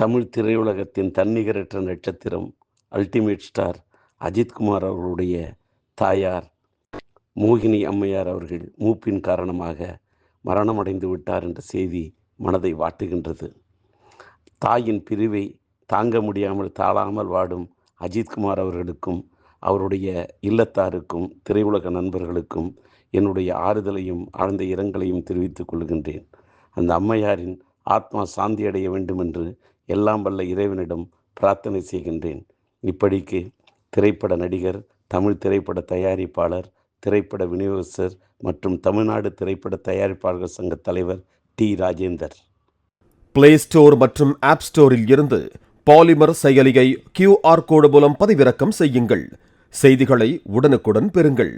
தமிழ் திரையுலகத்தின் தன்னிகரற்ற நட்சத்திரம் ultimate star Ajithkumar அவர்களுடைய தாயார் மோகினி அம்மையார் அவர்கள் மூப்பின் காரணமாக மரணமடைந்து விட்டார் என்ற செய்தி மனதை வாட்டுகின்றது. தாயின் பிரிவை தாங்க முடியாமல் தாழாமல் வாடும் அஜித்குமார் அவர்களுக்கும் அவருடைய இல்லத்தாருக்கும் திரையுலக நண்பர்களுக்கும் என்னுடைய ஆறுதலையும் ஆழ்ந்த இரங்கலையும் தெரிவித்துக் கொள்கின்றேன். அந்த அம்மையாரின் ஆத்மா சாந்தி அடைய வேண்டும் என்று எல்லாம் வல்ல இறைவனிடம் பிரார்த்தனை செய்கின்றேன். இப்படிக்கு திரைப்பட நடிகர், தமிழ் திரைப்பட தயாரிப்பாளர், திரைப்பட விநியோகஸ்தர் மற்றும் தமிழ்நாடு திரைப்பட தயாரிப்பாளர்கள் சங்க தலைவர் டி. ராஜேந்தர். பிளே ஸ்டோர் மற்றும் ஆப் ஸ்டோரில் இருந்து பாலிமர் செயலியை QR கோடு மூலம் பதிவிறக்கம் செய்யுங்கள். செய்திகளை உடனுக்குடன் பெறுங்கள்.